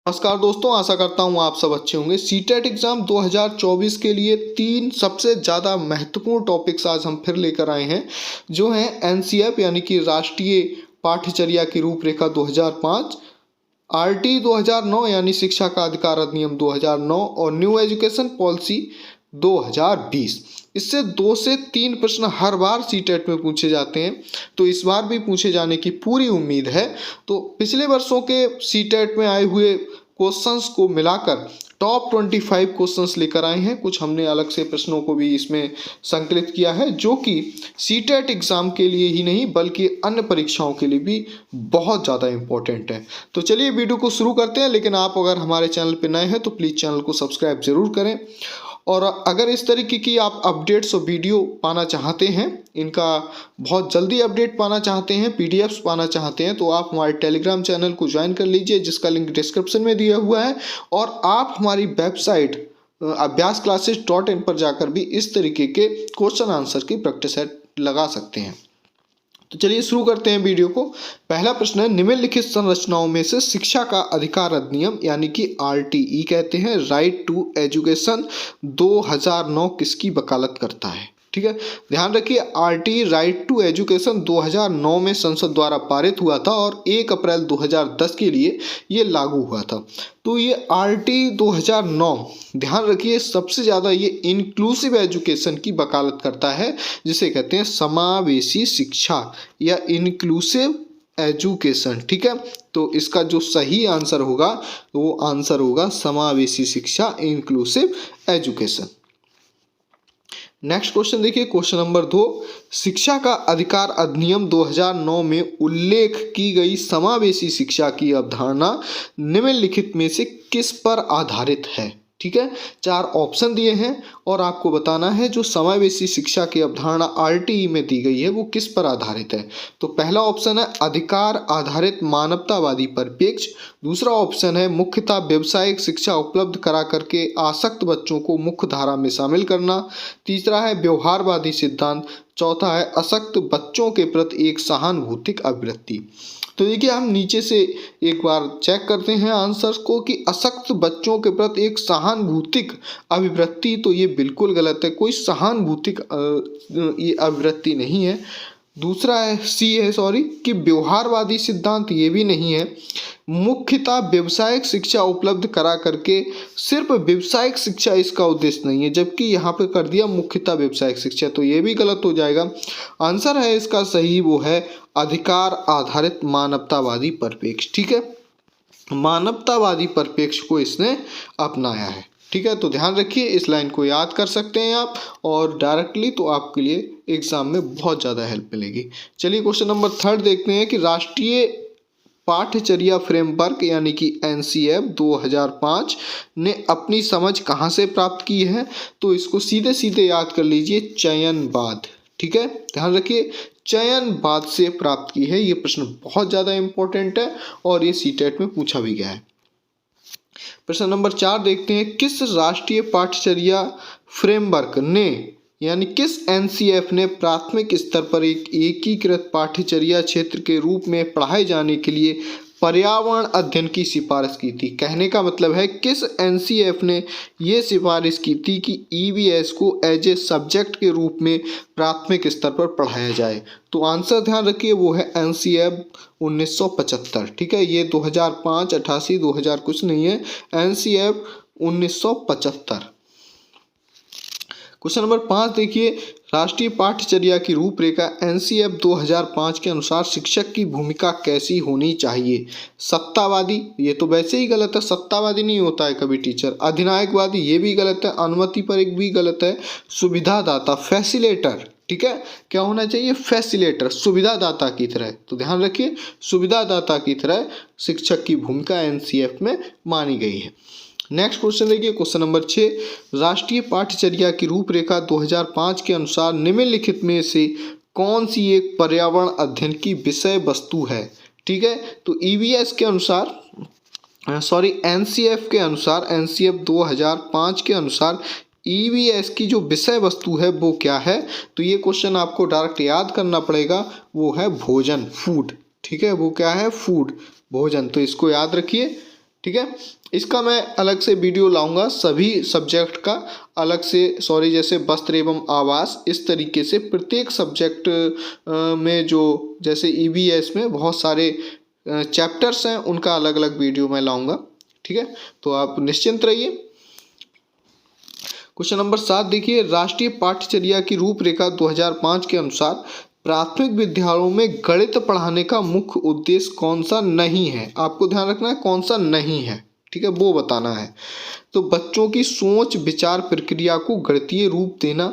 नमस्कार दोस्तों, आशा करता हूँ आप सब अच्छे होंगे। सीटेट एग्ज़ाम 2024 के लिए 3 सबसे ज़्यादा महत्वपूर्ण टॉपिक्स आज हम फिर लेकर आए हैं, जो हैं एनसीएफ यानी कि राष्ट्रीय पाठ्यचर्या की रूपरेखा 2005, आरटी 2009 यानी शिक्षा का अधिकार अधिनियम 2009 और न्यू एजुकेशन पॉलिसी 2020। इससे 2 से 3 प्रश्न हर बार सीटेट में पूछे जाते हैं, तो इस बार भी पूछे जाने की पूरी उम्मीद है। तो पिछले वर्षों के सीटेट में आए हुए क्वेश्चंस को मिलाकर टॉप 25 क्वेश्चंस लेकर आए हैं। कुछ हमने अलग से प्रश्नों को भी इसमें संकलित किया है, जो कि सीटेट एग्ज़ाम के लिए ही नहीं बल्कि अन्य परीक्षाओं के लिए भी बहुत ज़्यादा इम्पोर्टेंट है। तो चलिए वीडियो को शुरू करते हैं, लेकिन आप अगर हमारे चैनल पर नए हैं तो प्लीज़ चैनल को सब्सक्राइब ज़रूर करें। और अगर इस तरीके की आप अपडेट्स और वीडियो पाना चाहते हैं, इनका बहुत जल्दी अपडेट पाना चाहते हैं, पीडीएफ्स पाना चाहते हैं, तो आप हमारे टेलीग्राम चैनल को ज्वाइन कर लीजिए, जिसका लिंक डिस्क्रिप्शन में दिया हुआ है। और आप हमारी वेबसाइट abhyasclasses.in पर जाकर भी इस तरीके के क्वेश्चन आंसर की प्रैक्टिस लगा सकते हैं। तो चलिए शुरू करते हैं वीडियो को। पहला प्रश्न है, निम्नलिखित संरचनाओं में से शिक्षा का अधिकार अधिनियम यानी कि आरटीई कहते हैं, राइट टू एजुकेशन 2009 किसकी वकालत करता है? ठीक है, ध्यान रखिए, आरटीई राइट टू एजुकेशन 2009 में संसद द्वारा पारित हुआ था और 1 अप्रैल 2010 के लिए ये लागू हुआ था। तो ये आरटीई 2009, ध्यान रखिए, सबसे ज़्यादा ये इंक्लूसिव एजुकेशन की वकालत करता है, जिसे कहते हैं समावेशी शिक्षा या इंक्लूसिव एजुकेशन। ठीक है, तो इसका जो सही आंसर होगा वो आंसर होगा समावेशी शिक्षा, इंक्लूसिव एजुकेशन। नेक्स्ट क्वेश्चन देखिए, क्वेश्चन नंबर 2, शिक्षा का अधिकार अधिनियम 2009 में उल्लेख की गई समावेशी शिक्षा की अवधारणा निम्नलिखित में से किस पर आधारित है? ठीक है, 4 ऑप्शन दिए हैं और आपको बताना है जो समावेशी शिक्षा की अवधारणा आरटीई में दी गई है वो किस पर आधारित है। तो पहला ऑप्शन है अधिकार आधारित मानवतावादी परिप्रेक्ष्य, दूसरा ऑप्शन है मुख्यतः व्यावसायिक शिक्षा उपलब्ध करा करके आसक्त बच्चों को मुख्य धारा में शामिल करना, तीसरा है व्यवहारवादी सिद्धांत, चौथा है असक्त बच्चों के प्रति एक सहानुभूतिक अभिवृत्ति। तो देखिए, हम नीचे से एक बार चेक करते हैं आंसर्स को कि असक्त बच्चों के प्रति एक सहानुभूतिक अभिवृत्ति, तो ये बिल्कुल गलत है, कोई सहानुभूतिक ये अभिवृत्ति नहीं है। दूसरा है सी है सॉरी कि व्यवहारवादी सिद्धांत, ये भी नहीं है। मुख्यतः व्यावसायिक शिक्षा उपलब्ध करा करके, सिर्फ व्यावसायिक शिक्षा इसका उद्देश्य नहीं है, जबकि यहाँ पे कर दिया मुख्यतः व्यावसायिक शिक्षा, तो ये भी गलत हो जाएगा। आंसर है इसका सही वो है अधिकार आधारित मानवतावादी परिप्रेक्ष्य। ठीक है, मानवतावादी परिप्रेक्ष्य को इसने अपनाया है। ठीक है, तो ध्यान रखिए, इस लाइन को याद कर सकते हैं आप, और डायरेक्टली तो आपके लिए एग्जाम में बहुत ज़्यादा हेल्प मिलेगी। चलिए क्वेश्चन नंबर 3 देखते हैं कि राष्ट्रीय पाठ्यचर्या फ्रेमवर्क यानी कि एनसीएफ 2005 ने अपनी समझ कहाँ से प्राप्त की है? तो इसको सीधे सीधे याद कर लीजिए, चयनवाद। ठीक है, ध्यान रखिए, चयनवाद से प्राप्त की है। ये प्रश्न बहुत ज़्यादा इंपॉर्टेंट है और ये सीटेट में पूछा भी गया है। प्रश्न नंबर 4 देखते हैं, किस राष्ट्रीय पाठ्यचर्या फ्रेमवर्क ने यानी किस एनसीएफ ने प्राथमिक स्तर पर एक एकीकृत पाठ्यचर्या क्षेत्र के रूप में पढ़ाए जाने के लिए पर्यावरण अध्ययन की सिफारिश की थी? कहने का मतलब है किस एनसीएफ ने ये सिफारिश की थी कि ईवीएस को एज ए सब्जेक्ट के रूप में प्राथमिक स्तर पर पढ़ाया जाए? तो आंसर ध्यान रखिए, वो है एनसीएफ 1975। ठीक है, ये 2005, 88, 2000 कुछ नहीं है, एनसीएफ 1975। क्वेश्चन नंबर 5 देखिए, राष्ट्रीय पाठ्यचर्या की रूपरेखा एनसीएफ 2005 के अनुसार शिक्षक की भूमिका कैसी होनी चाहिए? सत्तावादी, ये तो वैसे ही गलत है, सत्तावादी नहीं होता है कभी टीचर। अधिनायकवादी, ये भी गलत है। अनुमति पर एक भी गलत है। सुविधादाता, फैसिलेटर, ठीक है, क्या होना चाहिए? फैसिलेटर, सुविधादाता की तरह। तो ध्यान रखिए, सुविधादाता की तरह शिक्षक की भूमिका एनसीएफ में मानी गई है। नेक्स्ट क्वेश्चन देखिए, क्वेश्चन नंबर 6, राष्ट्रीय पाठ्यचर्या की रूपरेखा 2005 के अनुसार निम्नलिखित में से कौन सी एक पर्यावरण अध्ययन की विषय वस्तु है? ठीक है, तो ईवीएस के अनुसार एनसीएफ के अनुसार, एनसीएफ 2005 के अनुसार ईवीएस की जो विषय वस्तु है वो क्या है? तो ये क्वेश्चन आपको डायरेक्ट याद करना पड़ेगा, वो है भोजन, फूड। ठीक है, वो क्या है? फूड, भोजन। तो इसको याद रखिए, ठीक है। इसका मैं अलग से वीडियो लाऊंगा, सभी सब्जेक्ट का अलग से, जैसे वस्त्र एवं आवास, इस तरीके से प्रत्येक सब्जेक्ट में जो जैसे ईवीएस में बहुत सारे चैप्टर्स हैं उनका अलग अलग वीडियो मैं लाऊंगा। ठीक है, तो आप निश्चिंत रहिए। क्वेश्चन नंबर 7 देखिए, राष्ट्रीय पाठ्यचर्या की रूपरेखा 2005 के अनुसार प्राथमिक विद्यालयों में गणित पढ़ाने का मुख्य उद्देश्य कौन सा नहीं है। आपको ध्यान रखना है कौन सा नहीं है, ठीक है, वो बताना है। तो बच्चों की सोच विचार प्रक्रिया को गणितीय रूप देना,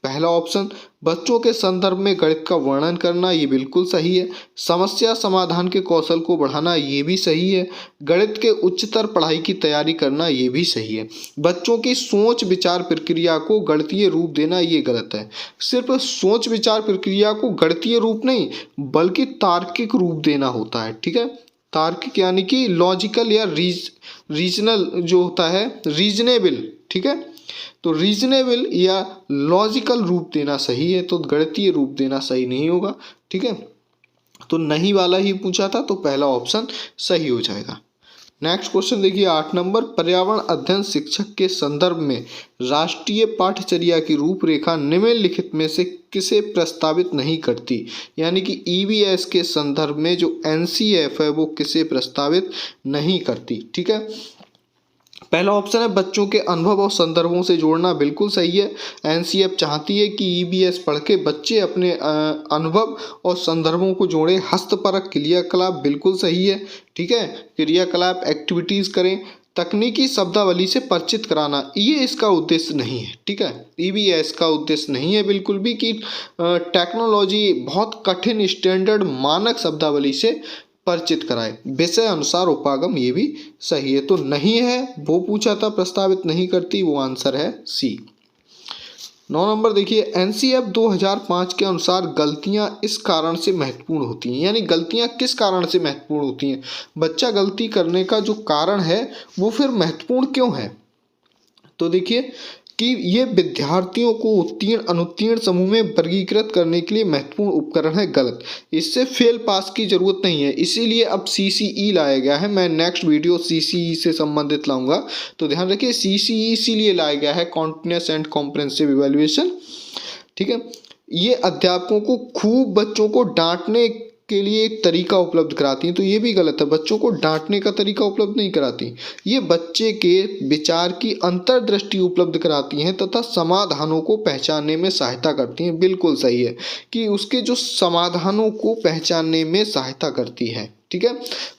पहला ऑप्शन। बच्चों के संदर्भ में गणित का वर्णन करना, ये बिल्कुल सही है। समस्या समाधान के कौशल को बढ़ाना, ये भी सही है। गणित के उच्चतर पढ़ाई की तैयारी करना, ये भी सही है। बच्चों की सोच विचार प्रक्रिया को गणितीय रूप देना, ये गलत है। सिर्फ सोच विचार प्रक्रिया को गणितीय रूप नहीं बल्कि तार्किक रूप देना होता है। ठीक है, तार्किक यानी कि लॉजिकल या रीजनल जो होता है, रीजनेबल। ठीक है, तो रीजनेबल या लॉजिकल रूप देना सही है, तो गणितीय रूप देना सही नहीं होगा। ठीक है, तो नहीं वाला ही पूछा था, तो पहला ऑप्शन सही हो जाएगा। नेक्स्ट क्वेश्चन देखिए 8 नंबर, पर्यावरण अध्ययन शिक्षक के संदर्भ में राष्ट्रीय पाठ्यचर्या की रूपरेखा निम्नलिखित में से किसे प्रस्तावित नहीं करती। यानी कि ईवीएस के संदर्भ में जो एनसीएफ है वो किसे प्रस्तावित नहीं करती। ठीक है, पहला ऑप्शन है बच्चों के अनुभव और संदर्भों से जोड़ना, बिल्कुल सही है। एनसीएफ चाहती है कि ईवीएस पढ़ के बच्चे अपने अनुभव और संदर्भों को जोड़ें। हस्तपरक क्रियाकलाप, बिल्कुल सही है। ठीक है, क्रियाकलाप एक्टिविटीज़ करें। तकनीकी शब्दावली से परिचित कराना, ये इसका उद्देश्य नहीं है। ठीक है, ईवीएस का उद्देश्य नहीं है बिल्कुल भी कि टेक्नोलॉजी बहुत कठिन स्टैंडर्ड मानक शब्दावली से परिचित कराए। विषय अनुसार उपागम, ये भी सही है। तो नहीं है वो पूछा था, प्रस्तावित नहीं करती, वो आंसर है सी। 9 नंबर देखिए, एनसीएफ 2005 के अनुसार गलतियां इस कारण से महत्वपूर्ण होती हैं। यानी गलतियां किस कारण से महत्वपूर्ण होती हैं, बच्चा गलती करने का जो कारण है वो फिर महत्वपूर्ण क्यों है। तो देखिए कि ये विद्यार्थियों को उत्तीर्ण अनुत्तीर्ण समूह में वर्गीकृत करने के लिए महत्वपूर्ण उपकरण है, गलत। इससे फेल पास की जरूरत नहीं है, इसीलिए अब सीसीई लाया गया है। मैं नेक्स्ट वीडियो सीसीई से संबंधित लाऊंगा, तो ध्यान रखिए सीसीई इसीलिए लाया गया है, कॉन्टिन्यूअस एंड कॉम्प्रिहेंसिव इवैल्यूएशन। ठीक है, ये अध्यापकों को खूब बच्चों को डांटने के लिए एक तरीका उपलब्ध कराती हैं, तो ये भी गलत है। बच्चों को डांटने का तरीका उपलब्ध नहीं कराती, ये बच्चे के विचार की अंतर्दृष्टि उपलब्ध कराती हैं तथा समाधानों को पहचानने में सहायता करती हैं। बिल्कुल सही है कि उसके जो समाधानों को पहचानने में सहायता करती है। ठीक है,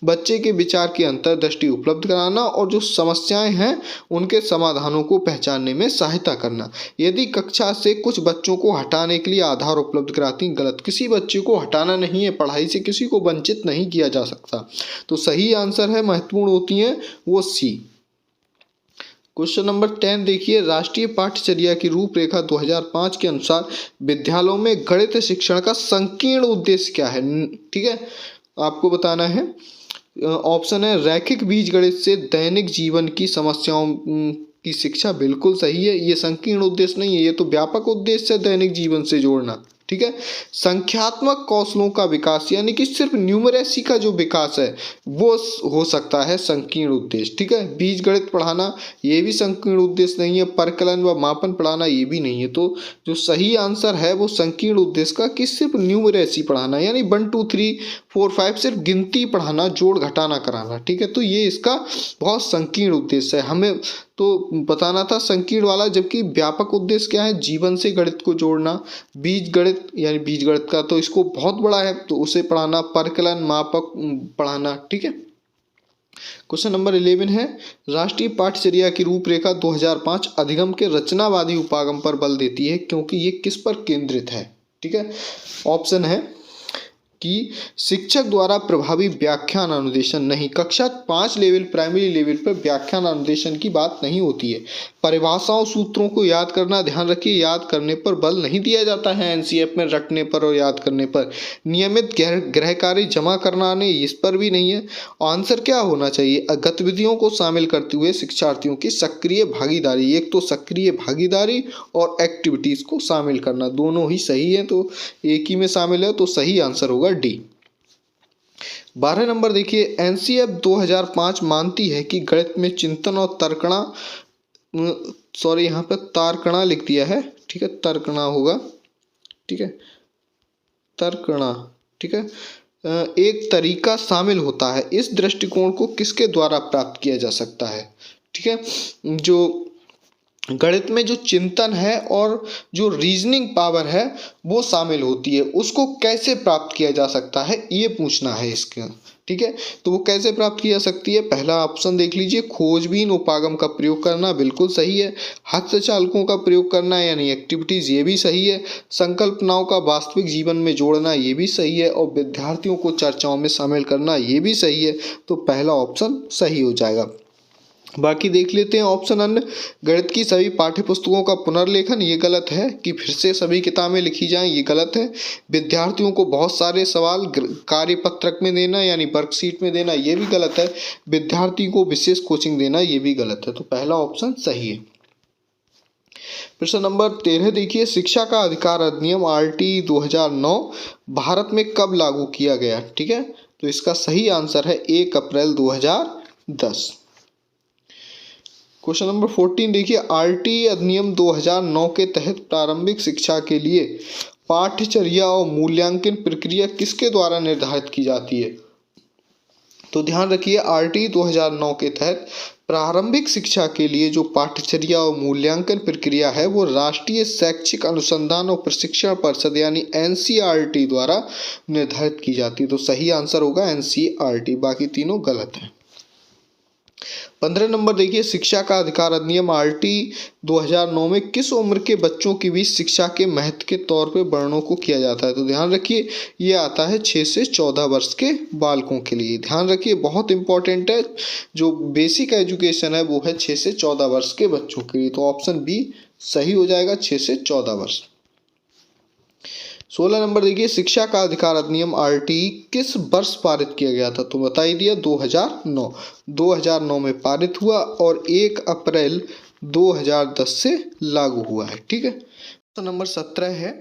बच्चे के विचार की अंतर्दृष्टि उपलब्ध कराना और जो समस्याएं हैं उनके समाधानों को पहचानने में सहायता करना। यदि कक्षा से कुछ बच्चों को हटाने के लिए आधार उपलब्ध कराती, गलत। किसी बच्चे को हटाना नहीं है, पढ़ाई से किसी को वंचित नहीं किया जा सकता, तो सही आंसर है महत्वपूर्ण होती हैं वो सी। क्वेश्चन नंबर 10 देखिए, राष्ट्रीय पाठ्यचर्या की रूपरेखा 2005 के अनुसार विद्यालयों में गणित शिक्षण का संकीर्ण उद्देश्य क्या है। ठीक है, आपको बताना है। ऑप्शन है रैखिक बीजगणित से दैनिक जीवन की समस्याओं की शिक्षा, बिल्कुल सही है। ये संकीर्ण उद्देश्य नहीं है, ये तो व्यापक उद्देश्य है दैनिक जीवन से जोड़ना। ठीक है, संख्यात्मक कौशलों का विकास, यानी कि सिर्फ न्यूमरेसी का जो विकास है वो हो सकता है संकीर्ण उद्देश्य। ठीक है, बीजगणित पढ़ाना ये भी संकीर्ण उद्देश्य नहीं है, परकलन व मापन पढ़ाना ये भी नहीं है। तो जो सही आंसर है वो संकीर्ण उद्देश्य का कि सिर्फ न्यूमरेसी पढ़ाना, यानी 1 2 3 4 5 सिर्फ गिनती पढ़ाना, जोड़ घटाना कराना। ठीक है, तो ये इसका बहुत संकीर्ण उद्देश्य है, हमें तो बताना था संकीर्ण वाला। जबकि व्यापक उद्देश्य क्या है, जीवन से गणित को जोड़ना। बीजगणित यानी बीजगणित का तो इसको बहुत बड़ा है, तो उसे पढ़ाना, परकलन मापक पढ़ाना। ठीक है, क्वेश्चन नंबर 11 है, राष्ट्रीय पाठ्यचर्या की रूपरेखा 2005 अधिगम के रचनावादी उपागम पर बल देती है, क्योंकि ये किस पर केंद्रित है। ठीक है, ऑप्शन है कि शिक्षक द्वारा प्रभावी व्याख्यान अनुदेशन नहीं, कक्षा 5 लेवल प्राइमरी लेवल पर व्याख्यान अनुदेशन की बात नहीं होती है। परिभाषाओं सूत्रों को याद करना, ध्यान रखिए याद करने पर बल नहीं दिया जाता है एनसीएफ में, रटने पर और याद करने पर। नियमित गृह कार्य जमा करना नहीं, इस पर भी नहीं है। आंसर क्या होना चाहिए, गतिविधियों को शामिल करते हुए शिक्षार्थियों की सक्रिय भागीदारी। एक तो सक्रिय भागीदारी और एक्टिविटीज़ को शामिल करना, दोनों ही सही है, तो एक ही में शामिल है, तो सही आंसर होगा डी। 12 नंबर देखिए, एनसीएफ 2005 मानती है कि गणित में चिंतन और तर्कणा, सॉरी यहाँ पे तार्कणा लिख दिया है, ठीक है, तर्कणा होगा, ठीक है, तर्कणा, ठीक है, एक तरीका शामिल होता है। इस दृष्टिकोण को किसके द्वारा प्राप्त किया जा सकता है? ठीक है, जो गणित में जो चिंतन है और जो रीजनिंग पावर है वो शामिल होती है, उसको कैसे प्राप्त किया जा सकता है ये पूछना है इसका, ठीक है। तो वो कैसे प्राप्त की जा सकती है? पहला ऑप्शन देख लीजिए, खोजबीन उपागम का प्रयोग करना, बिल्कुल सही है। हस्तचालकों का प्रयोग करना यानी एक्टिविटीज़, ये भी सही है। संकल्पनाओं का वास्तविक जीवन में जोड़ना, ये भी सही है। और विद्यार्थियों को चर्चाओं में शामिल करना, ये भी सही है। तो पहला ऑप्शन सही हो जाएगा। बाकी देख लेते हैं ऑप्शन अन्य, गणित की सभी पाठ्य पुस्तकों का पुनर्लेखन, ये गलत है। कि फिर से सभी किताबें लिखी जाएं, ये गलत है। विद्यार्थियों को बहुत सारे सवाल कार्य पत्रक में देना यानी वर्कशीट में देना, ये भी गलत है। विद्यार्थी को विशेष कोचिंग देना, ये भी गलत है। तो पहला ऑप्शन सही है। प्रश्न नंबर 13 देखिए, शिक्षा का अधिकार अधिनियम RT 2009 भारत में कब लागू किया गया? ठीक है, तो इसका सही आंसर है 1 अप्रैल 2010। क्वेश्चन नंबर 14 देखिए, RT अधिनियम 2009 के तहत प्रारंभिक शिक्षा के लिए पाठ्यचर्या और मूल्यांकन प्रक्रिया किसके द्वारा निर्धारित की जाती है? तो ध्यान रखिए, RT 2009 के तहत प्रारंभिक शिक्षा के लिए जो पाठ्यचर्या और मूल्यांकन प्रक्रिया है वो राष्ट्रीय शैक्षिक अनुसंधान और प्रशिक्षण परिषद यानी NCERT द्वारा निर्धारित की जाती है। तो सही आंसर होगा NCERT, बाकी तीनों गलत हैं। 15 नंबर देखिए, शिक्षा का अधिकार अधिनियम RT 2009 में किस उम्र के बच्चों के बीच शिक्षा के महत्व के तौर पे वर्णों को किया जाता है? तो ध्यान रखिए, ये आता है 6 से 14 वर्ष के बालकों के लिए। ध्यान रखिए, बहुत इंपॉर्टेंट है। जो बेसिक एजुकेशन है वो है 6 से 14 वर्ष के बच्चों के लिए। तो ऑप्शन बी सही हो जाएगा, 6 से 14 वर्ष। 16 नंबर देखिए, शिक्षा का अधिकार अधिनियम RT किस वर्ष पारित किया गया था? तो बता ही दिया, 2009 में पारित हुआ और 1 अप्रैल 2010 से लागू हुआ है। ठीक है, तो नंबर 17 है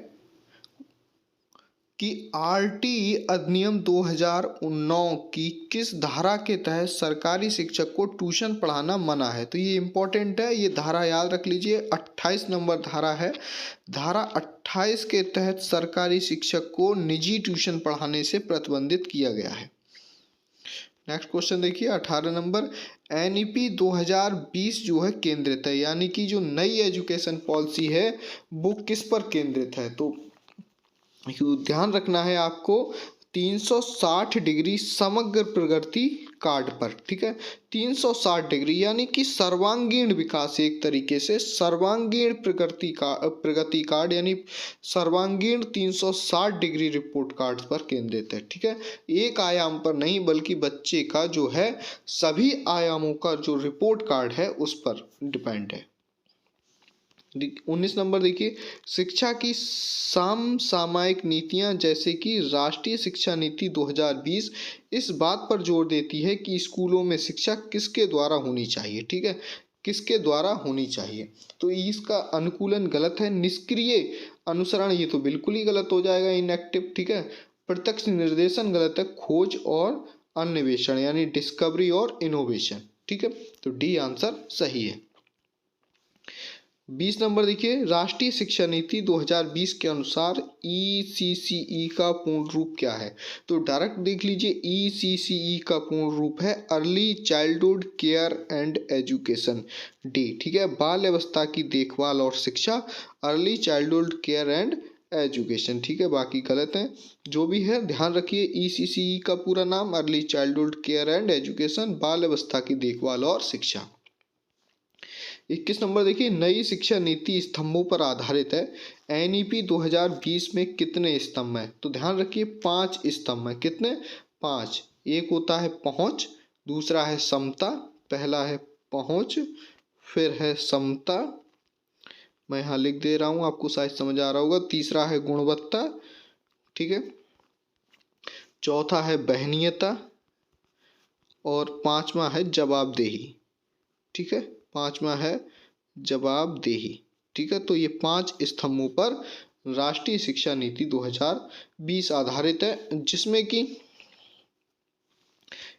कि RT अधिनियम 2009 की किस धारा के तहत सरकारी शिक्षक को ट्यूशन पढ़ाना मना है? तो ये इम्पोर्टेंट है, ये धारा याद रख लीजिए, 28 नंबर धारा है। धारा 28 के तहत सरकारी शिक्षक को निजी ट्यूशन पढ़ाने से प्रतिबंधित किया गया है। नेक्स्ट क्वेश्चन देखिए, 18 नंबर, NEP 2020 जो है केंद्रित है, यानी कि जो नई एजुकेशन पॉलिसी है वो किस पर केंद्रित है? तो ध्यान रखना है आपको, 360 डिग्री समग्र प्रगति कार्ड पर। ठीक है, 360 डिग्री यानी कि सर्वांगीण विकास, एक तरीके से सर्वांगीण प्रगति कार्ड यानी सर्वांगीण 360 डिग्री रिपोर्ट कार्ड पर केंद्रित है। ठीक है, एक आयाम पर नहीं बल्कि बच्चे का जो है सभी आयामों का जो रिपोर्ट कार्ड है उस पर डिपेंड है। 19 नंबर देखिए, शिक्षा की समसामयिक नीतियां जैसे कि राष्ट्रीय शिक्षा नीति 2020 इस बात पर जोर देती है कि स्कूलों में शिक्षा किसके द्वारा होनी चाहिए? ठीक है, किसके द्वारा होनी चाहिए? तो इसका अनुकूलन गलत है। निष्क्रिय अनुसरण, ये तो बिल्कुल ही गलत हो जाएगा, इनएक्टिव। ठीक है, प्रत्यक्ष निर्देशन गलत है। खोज और अन्वेषण यानी डिस्कवरी और इनोवेशन। ठीक है, तो डी आंसर सही है। 20 नंबर देखिए, राष्ट्रीय शिक्षा नीति 2020 के अनुसार ECCE का पूर्ण रूप क्या है? तो डायरेक्ट देख लीजिए, ECCE का पूर्ण रूप है early childhood care and education, D. ठीक है, बाल अवस्था की देखभाल और शिक्षा, early childhood care and education. ठीक है, बाकी गलत है। जो भी है ध्यान रखिए, ECCE का पूरा नाम early childhood care and education, बाल अवस्था की देखभाल और शिक्षा। 21 नंबर देखिए, नई शिक्षा नीति स्तंभों पर आधारित है। NEP 2020 में कितने स्तंभ हैं? तो ध्यान रखिए, 5 स्तंभ हैं। कितने? 5। एक होता है पहुंच, दूसरा है समता, पहला है पहुंच, फिर है समता, मैं यहाँ लिख दे रहा हूँ आपको शायद समझ आ रहा होगा। तीसरा है गुणवत्ता, ठीक है, चौथा है वहनीयता और पांचवा है जवाबदेही। ठीक है, पांचवा है जवाबदेही। ठीक है, तो ये 5 स्तंभों पर राष्ट्रीय शिक्षा नीति 2020 आधारित है, जिसमें कि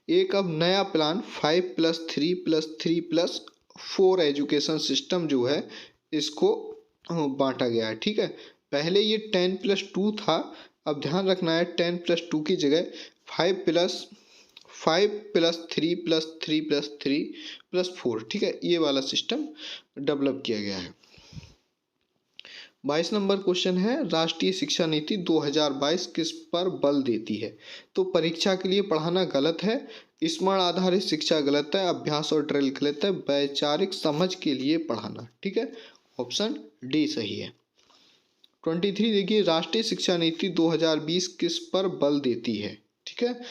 एक अब नया प्लान 5+3+3+4 एजुकेशन सिस्टम जो है इसको बांटा गया है। ठीक है, पहले ये 10+2 था, अब ध्यान रखना है 10+2 की जगह 5+3+3+3+4, ठीक है, ये वाला सिस्टम डेवलप किया गया है। 22 नंबर क्वेश्चन है, राष्ट्रीय शिक्षा नीति 2022 किस पर बल देती है? तो परीक्षा के लिए पढ़ाना गलत है, स्मरण आधारित शिक्षा गलत है, अभ्यास और ड्रिल गलत है, वैचारिक समझ के लिए पढ़ाना, ठीक है, ऑप्शन डी सही है। 23 देखिए, राष्ट्रीय शिक्षा नीति 2020 किस पर बल देती है? ठीक है,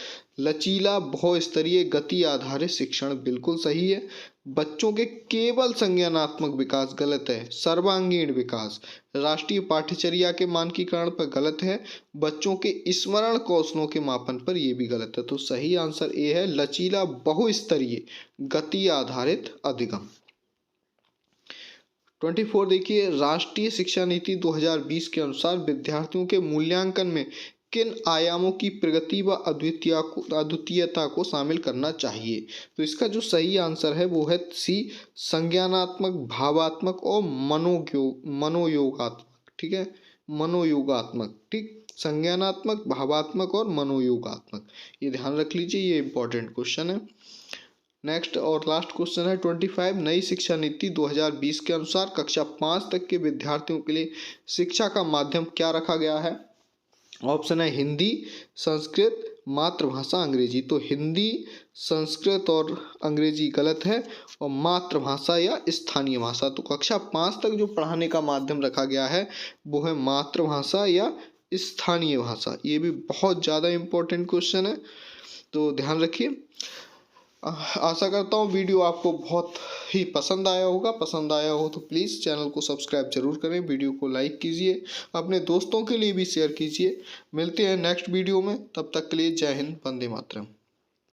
लचीला बहुस्तरीय गति आधारित शिक्षण बिल्कुल सही है, बच्चों के केवल संज्ञानात्मक विकास गलत है, सर्वांगीण विकास, राष्ट्रीय पाठ्यचर्या के मानकीकरण पर गलत है, बच्चों के स्मरण कौशलों के मापन पर यह भी गलत है। तो सही आंसर ए है, लचीला बहुस्तरीय गति आधारित अधिगम। 24 देखिए, राष्ट्रीय शिक्षा नीति 2020 के अनुसार विद्यार्थियों के मूल्यांकन में किन आयामों की प्रगति व अद्वितीयता को शामिल करना चाहिए? तो इसका जो सही आंसर है वो है सी, संज्ञानात्मक, भावात्मक और मनोयोगात्मक, ठीक है, मनोयोगात्मक, ठीक, संज्ञानात्मक, भावात्मक और मनोयोगात्मक, ये ध्यान रख लीजिए, ये इंपॉर्टेंट क्वेश्चन है। नेक्स्ट और लास्ट क्वेश्चन है 25, नई शिक्षा नीति 2020 के अनुसार कक्षा 5 तक के विद्यार्थियों के लिए शिक्षा का माध्यम क्या रखा गया है? ऑप्शन है हिंदी, संस्कृत, मातृभाषा, अंग्रेजी। तो हिंदी, संस्कृत और अंग्रेजी गलत है, और मातृभाषा या स्थानीय भाषा। तो कक्षा 5 तक जो पढ़ाने का माध्यम रखा गया है वो है मातृभाषा या स्थानीय भाषा। ये भी बहुत ज़्यादा इम्पोर्टेंट क्वेश्चन है, तो ध्यान रखिए। आशा करता हूँ वीडियो आपको बहुत ही पसंद आया होगा। पसंद आया हो तो प्लीज़ चैनल को सब्सक्राइब जरूर करें, वीडियो को लाइक कीजिए, अपने दोस्तों के लिए भी शेयर कीजिए। मिलते हैं नेक्स्ट वीडियो में, तब तक के लिए जय हिंद, वंदे मातरम।